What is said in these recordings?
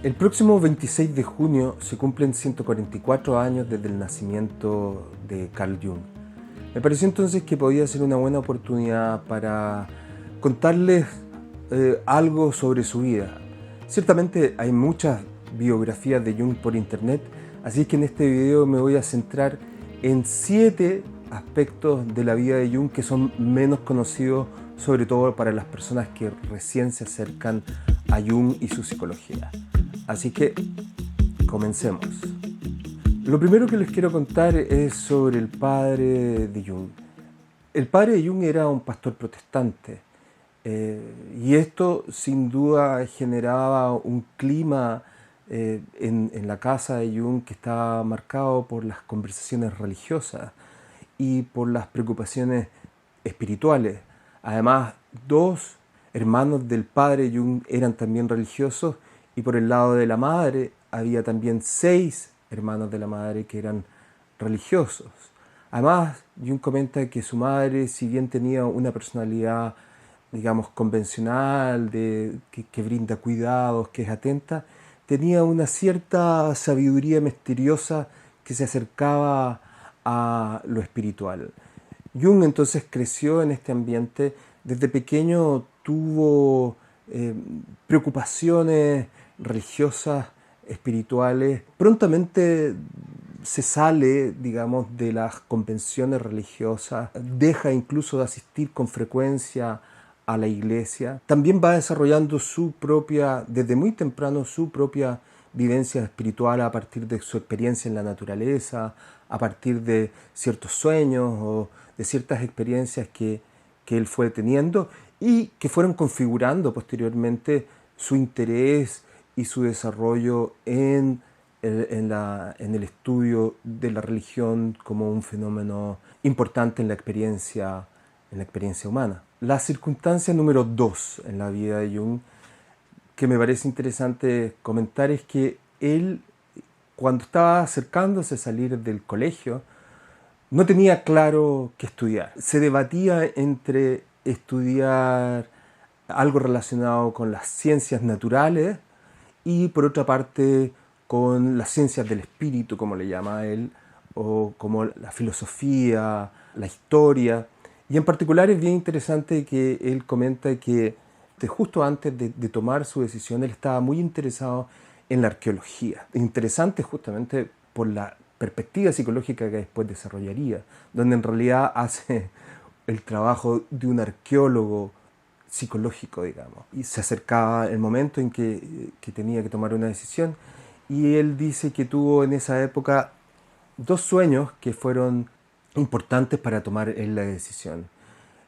El próximo 26 de junio se cumplen 144 años desde el nacimiento de Carl Jung. Me pareció entonces que podía ser una buena oportunidad para contarles algo sobre su vida. Ciertamente hay muchas biografías de Jung por internet, así que en este video me voy a centrar en 7 aspectos de la vida de Jung que son menos conocidos, sobre todo para las personas que recién se acercan a Jung y su psicología. Así que comencemos. Lo primero que les quiero contar es sobre el padre de Jung. El padre de Jung era un pastor protestante y esto sin duda generaba un clima en la casa de Jung que estaba marcado por las conversaciones religiosas y por las preocupaciones espirituales. Además, 2 hermanos del padre Jung eran también religiosos y por el lado de la madre había también 6 hermanos de la madre que eran religiosos. Además, Jung comenta que su madre, si bien tenía una personalidad, digamos, convencional, que brinda cuidados, que es atenta, tenía una cierta sabiduría misteriosa que se acercaba a lo espiritual. Jung entonces creció en este ambiente. Desde pequeño tuvo preocupaciones religiosas, espirituales. Prontamente se sale, digamos, de las convenciones religiosas, deja incluso de asistir con frecuencia a la iglesia. También va desarrollando desde muy temprano, su propia vivencia espiritual a partir de su experiencia en la naturaleza, a partir de ciertos sueños o de ciertas experiencias que él fue teniendo y que fueron configurando posteriormente su interés y su desarrollo en el estudio de la religión como un fenómeno importante en la experiencia humana. La circunstancia número 2 en la vida de Jung, que me parece interesante comentar, es que él, cuando estaba acercándose a salir del colegio, no tenía claro qué estudiar. Se debatía entre estudiar algo relacionado con las ciencias naturales y por otra parte con las ciencias del espíritu, como le llama él, o como la filosofía, la historia. Y en particular es bien interesante que él comenta que justo antes de tomar su decisión él estaba muy interesado en la arqueología. Interesante justamente por la perspectiva psicológica que después desarrollaría, donde en realidad hace el trabajo de un arqueólogo psicológico, digamos. Y se acercaba el momento en que tenía que tomar una decisión y él dice que tuvo en esa época 2 sueños que fueron importantes para tomar él la decisión.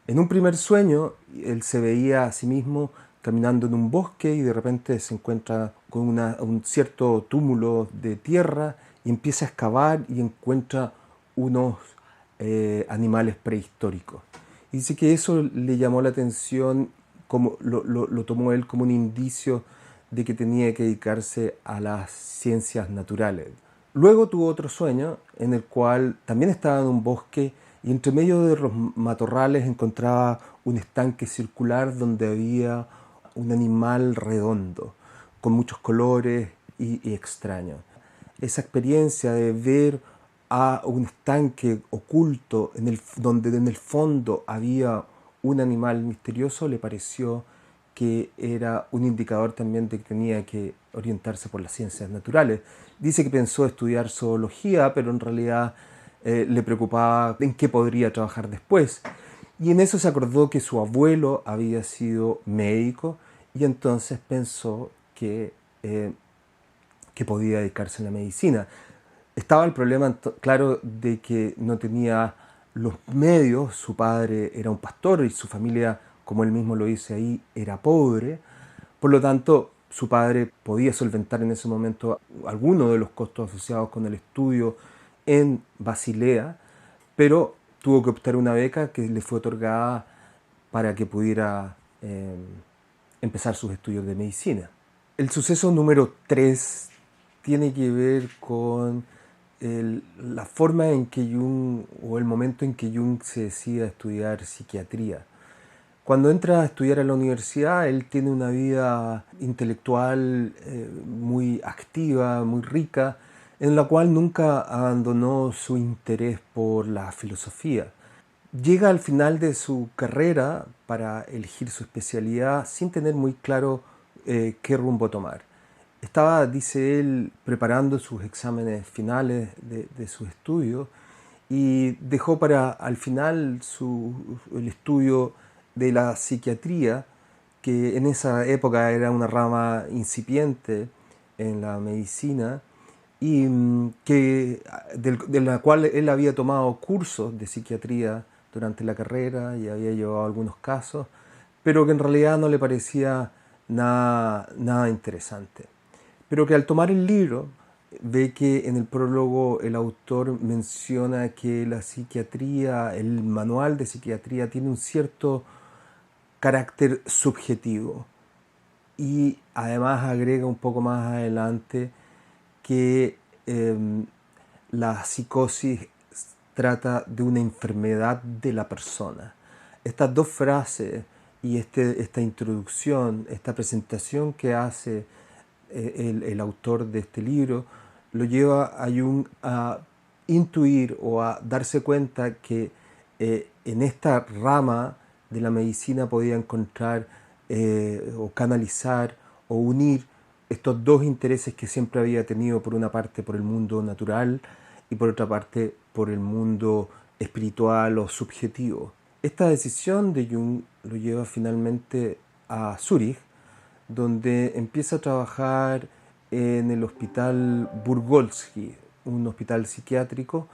En un primer sueño, él se veía a sí mismo caminando en un bosque y de repente se encuentra con un cierto túmulo de tierra y empieza a excavar y encuentra unos animales prehistóricos. Y dice que eso le llamó la atención, como lo tomó él como un indicio de que tenía que dedicarse a las ciencias naturales. Luego tuvo otro sueño en el cual también estaba en un bosque y entre medio de los matorrales encontraba un estanque circular donde había un animal redondo, con muchos colores y extraño. Esa experiencia de ver a un estanque oculto donde en el fondo había un animal misterioso le pareció que era un indicador también de que tenía que orientarse por las ciencias naturales. Dice que pensó estudiar zoología, pero en realidad le preocupaba en qué podría trabajar después. Y en eso se acordó que su abuelo había sido médico y entonces pensó que podía dedicarse a la medicina. Estaba el problema, claro, de que no tenía los medios. Su padre era un pastor y su familia, como él mismo lo dice ahí, era pobre. Por lo tanto, su padre podía solventar en ese momento algunos de los costos asociados con el estudio en Basilea, pero tuvo que optar una beca que le fue otorgada para que pudiera empezar sus estudios de medicina. El suceso número 3 tiene que ver con la forma en que Jung, o el momento en que Jung se decide a estudiar psiquiatría. Cuando entra a estudiar a la universidad, él tiene una vida intelectual muy activa, muy rica, en la cual nunca abandonó su interés por la filosofía. Llega al final de su carrera para elegir su especialidad sin tener muy claro qué rumbo tomar. Estaba, dice él, preparando sus exámenes finales de sus estudios y dejó para al final el estudio de la psiquiatría, que en esa época era una rama incipiente en la medicina y de la cual él había tomado cursos de psiquiatría durante la carrera y había llevado algunos casos, pero que en realidad no le parecía nada interesante. Pero que al tomar el libro ve que en el prólogo el autor menciona que la psiquiatría, el manual de psiquiatría tiene un cierto carácter subjetivo y además agrega un poco más adelante que la psicosis trata de una enfermedad de la persona. Estas dos frases y esta introducción, esta presentación que hace el autor de este libro, lo lleva a Jung a intuir o a darse cuenta que en esta rama de la medicina podía encontrar o canalizar o unir estos dos intereses que siempre había tenido, por una parte por el mundo natural y por otra parte por el mundo espiritual o subjetivo. Esta decisión de Jung lo lleva finalmente a Zúrich, donde empieza a trabajar en el hospital Burgolski, un hospital psiquiátrico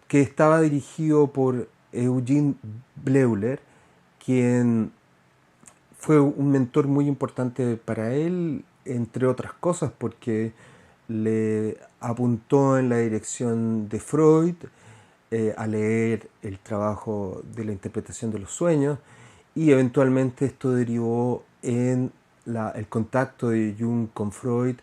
que estaba dirigido por Eugene Bleuler, quien fue un mentor muy importante para él, entre otras cosas, porque le apuntó en la dirección de Freud, a leer el trabajo de la interpretación de los sueños, y eventualmente esto derivó en el contacto de Jung con Freud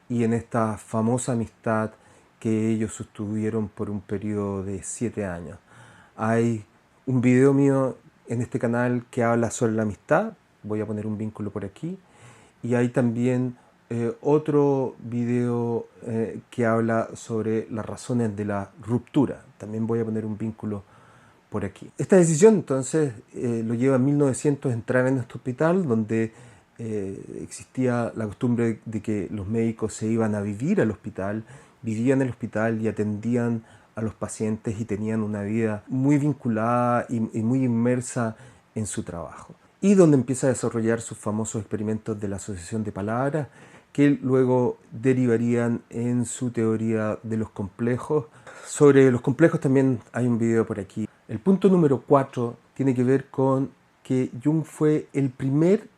y en esta famosa amistad que ellos sostuvieron por un periodo de 7 años. Hay un video mío en este canal que habla sobre la amistad, voy a poner un vínculo por aquí, y hay también otro video que habla sobre las razones de la ruptura, también voy a poner un vínculo por aquí. Esta decisión entonces lo lleva en 1900 a entrar en este hospital donde existía la costumbre de que los médicos se iban a vivir al hospital, vivían en el hospital y atendían a los pacientes y tenían una vida muy vinculada y muy inmersa en su trabajo. Y donde empieza a desarrollar sus famosos experimentos de la asociación de palabras, que luego derivarían en su teoría de los complejos. Sobre los complejos también hay un video por aquí. El punto número 4 tiene que ver con que Jung fue el primer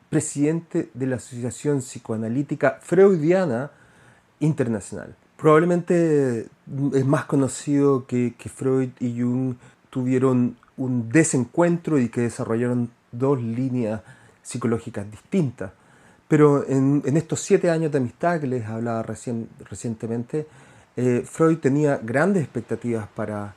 presidente de la Asociación Psicoanalítica Freudiana Internacional. Probablemente es más conocido que Freud y Jung tuvieron un desencuentro y que desarrollaron dos líneas psicológicas distintas. Pero en estos 7 años de amistad que les hablaba recientemente, Freud tenía grandes expectativas para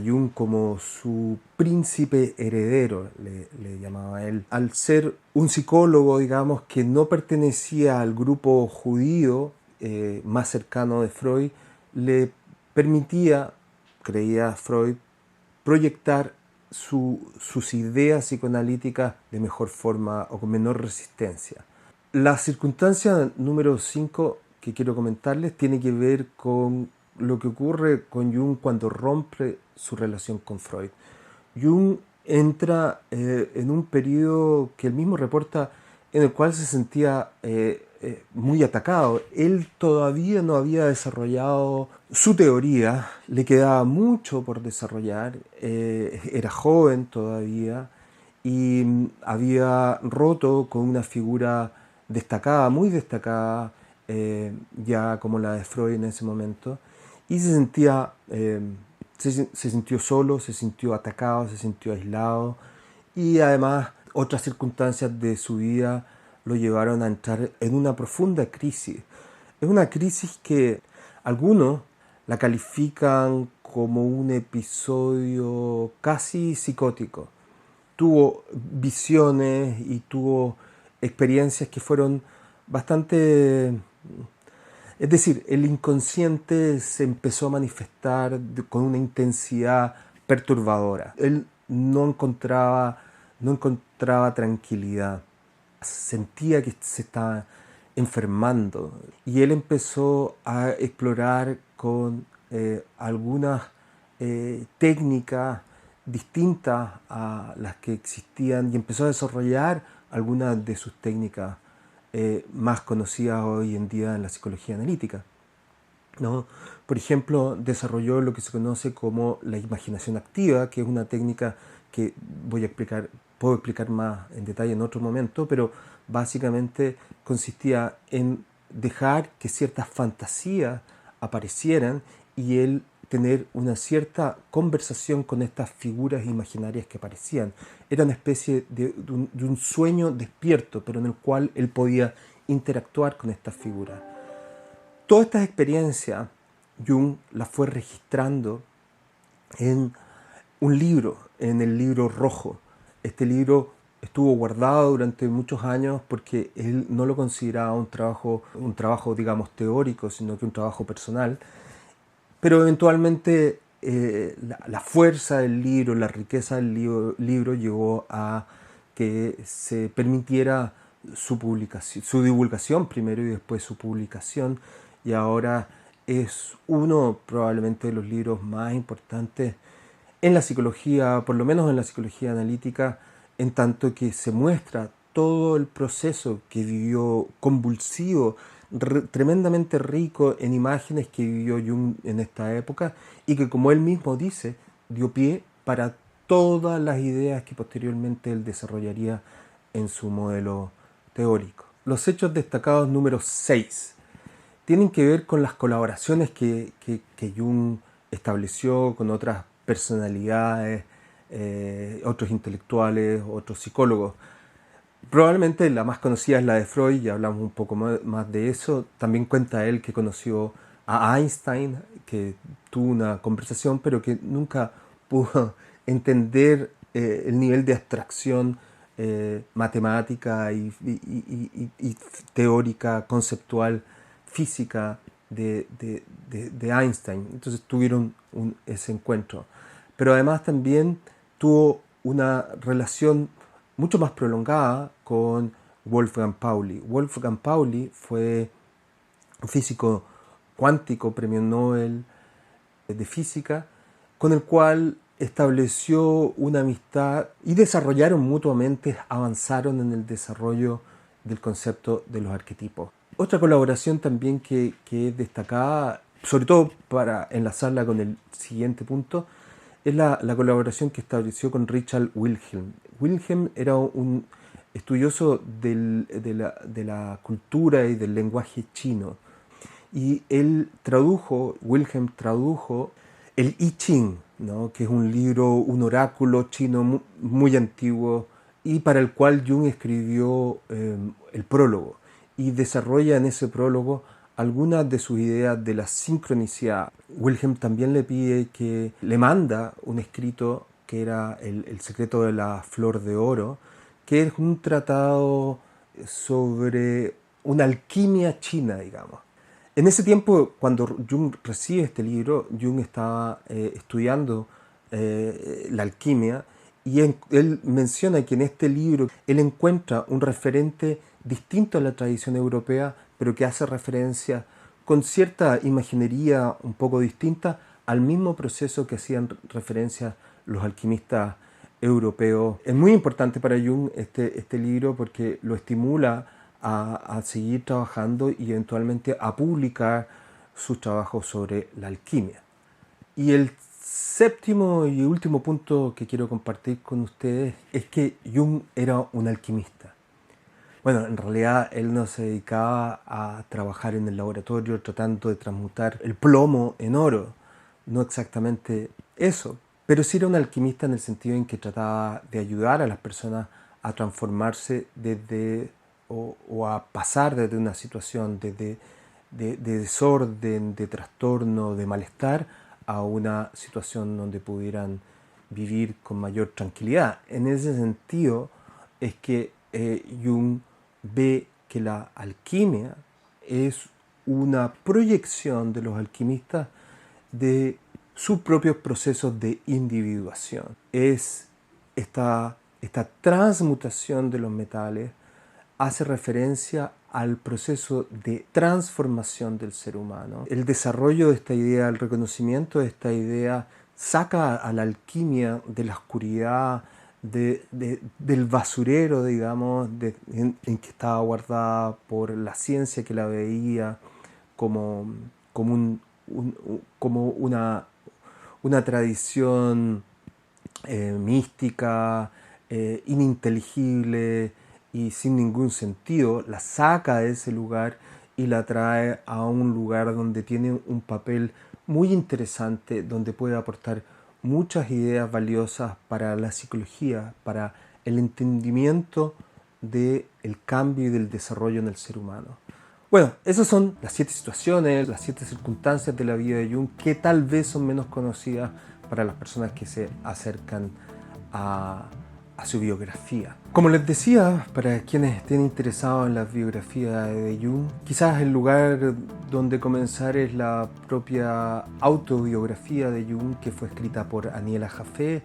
Jung como su príncipe heredero, le llamaba él. Al ser un psicólogo, digamos, que no pertenecía al grupo judío más cercano de Freud, le permitía, creía Freud, proyectar sus ideas psicoanalíticas de mejor forma o con menor resistencia. La circunstancia número 5 que quiero comentarles tiene que ver con lo que ocurre con Jung cuando rompe su relación con Freud. Jung entra en un periodo que él mismo reporta en el cual se sentía muy atacado. Él todavía no había desarrollado su teoría, le quedaba mucho por desarrollar, era joven todavía y había roto con una figura destacada, muy destacada, ya como la de Freud en ese momento, y se sentía, se sintió solo, se sintió atacado, se sintió aislado, y además otras circunstancias de su vida lo llevaron a entrar en una profunda crisis. Es una crisis que algunos la califican como un episodio casi psicótico. tuvo visiones y tuvo experiencias que fueron bastante... Es decir, el inconsciente se empezó a manifestar con una intensidad perturbadora. Él no encontraba tranquilidad, sentía que se estaba enfermando y él empezó a explorar con algunas técnicas distintas a las que existían y empezó a desarrollar algunas de sus técnicas más conocidas hoy en día en la psicología analítica, ¿no? Por ejemplo, desarrolló lo que se conoce como la imaginación activa, que es una técnica que puedo explicar más en detalle en otro momento, pero básicamente consistía en dejar que ciertas fantasías aparecieran y él tener una cierta conversación con estas figuras imaginarias que aparecían. Era una especie de un sueño despierto, pero en el cual él podía interactuar con estas figuras. Todas estas experiencias Jung las fue registrando en un libro, en el libro rojo. Este libro estuvo guardado durante muchos años porque él no lo consideraba un trabajo digamos teórico, sino que un trabajo personal. Pero eventualmente la fuerza del libro, la riqueza del libro llevó a que se permitiera su divulgación primero y después su publicación, y ahora es uno probablemente de los libros más importantes en la psicología, por lo menos en la psicología analítica, en tanto que se muestra todo el proceso que vivió convulsivo, tremendamente rico en imágenes que vivió Jung en esta época y que, como él mismo dice, dio pie para todas las ideas que posteriormente él desarrollaría en su modelo teórico. Los hechos destacados número 6 tienen que ver con las colaboraciones que Jung estableció con otras personalidades, otros intelectuales, otros psicólogos. Probablemente la más conocida es la de Freud, ya hablamos un poco más de eso. También cuenta él que conoció a Einstein, que tuvo una conversación, pero que nunca pudo entender el nivel de abstracción matemática y teórica, conceptual, física de Einstein. Entonces tuvieron ese encuentro. Pero además también tuvo una relación mucho más prolongada con Wolfgang Pauli. Wolfgang Pauli fue un físico cuántico, premio Nobel de física, con el cual estableció una amistad y desarrollaron mutuamente, avanzaron en el desarrollo del concepto de los arquetipos. Otra colaboración también que es destacada, sobre todo para enlazarla con el siguiente punto, es la colaboración que estableció con Richard Wilhelm. Wilhelm era un estudioso de la cultura y del lenguaje chino. Y Wilhelm tradujo el I Ching, ¿no? Que es un libro, un oráculo chino muy antiguo y para el cual Jung escribió el prólogo y desarrolla en ese prólogo algunas de sus ideas de la sincronicidad. Wilhelm también le manda un escrito que era el secreto de la flor de oro, que es un tratado sobre una alquimia china, digamos. En ese tiempo, cuando Jung recibe este libro, Jung estaba estudiando la alquimia y él menciona que en este libro él encuentra un referente distinto a la tradición europea, pero que hace referencia con cierta imaginería un poco distinta al mismo proceso que hacían referencia los alquimistas europeos. Es muy importante para Jung este libro porque lo estimula a seguir trabajando y eventualmente a publicar sus trabajos sobre la alquimia. Y el séptimo y último punto que quiero compartir con ustedes es que Jung era un alquimista. Bueno, en realidad él no se dedicaba a trabajar en el laboratorio tratando de transmutar el plomo en oro, no exactamente eso, pero sí era un alquimista en el sentido en que trataba de ayudar a las personas a transformarse o a pasar desde una situación de desorden, de trastorno, de malestar, a una situación donde pudieran vivir con mayor tranquilidad. En ese sentido es que Jung ve que la alquimia es una proyección de los alquimistas de sus propios procesos de individuación. Es esta transmutación de los metales hace referencia al proceso de transformación del ser humano. El desarrollo de esta idea, el reconocimiento de esta idea, saca a la alquimia de la oscuridad, del basurero, digamos, en que estaba guardada por la ciencia que la veía como una tradición mística, ininteligible y sin ningún sentido. La saca de ese lugar y la trae a un lugar donde tiene un papel muy interesante, donde puede aportar muchas ideas valiosas para la psicología, para el entendimiento del cambio y del desarrollo en el ser humano. Bueno, esas son las 7 situaciones, las 7 circunstancias de la vida de Jung que tal vez son menos conocidas para las personas que se acercan a su biografía. Como les decía, para quienes estén interesados en la biografía de Jung, quizás el lugar donde comenzar es la propia autobiografía de Jung, que fue escrita por Aniela Jaffe,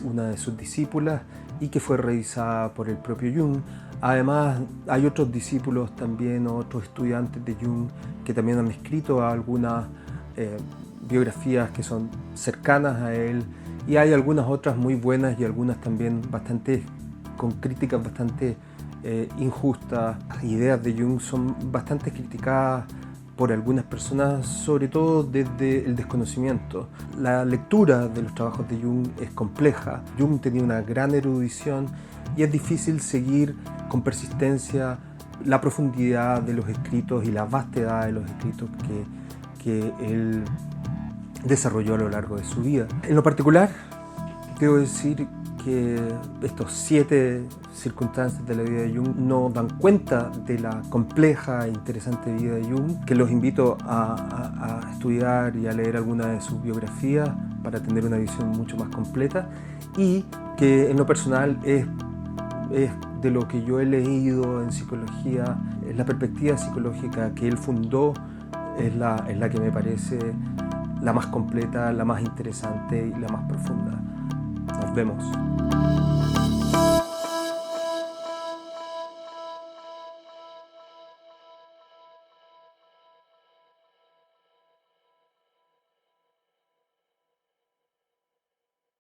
una de sus discípulas, y que fue revisada por el propio Jung. Además, hay otros discípulos también, otros estudiantes de Jung, que también han escrito algunas biografías que son cercanas a él, y hay algunas otras muy buenas y algunas también con críticas bastante injustas. Las ideas de Jung son bastante criticadas por algunas personas, sobre todo desde el desconocimiento. La lectura de los trabajos de Jung es compleja. Jung tenía una gran erudición y es difícil seguir con persistencia la profundidad de los escritos y la vastedad de los escritos que él desarrolló a lo largo de su vida. En lo particular, debo decir que estos 7 circunstancias de la vida de Jung no dan cuenta de la compleja e interesante vida de Jung, que los invito a estudiar y a leer alguna de sus biografías para tener una visión mucho más completa, y que en lo personal es de lo que yo he leído en psicología, la perspectiva psicológica que él fundó es la que me parece la más completa, la más interesante y la más profunda. Nos vemos.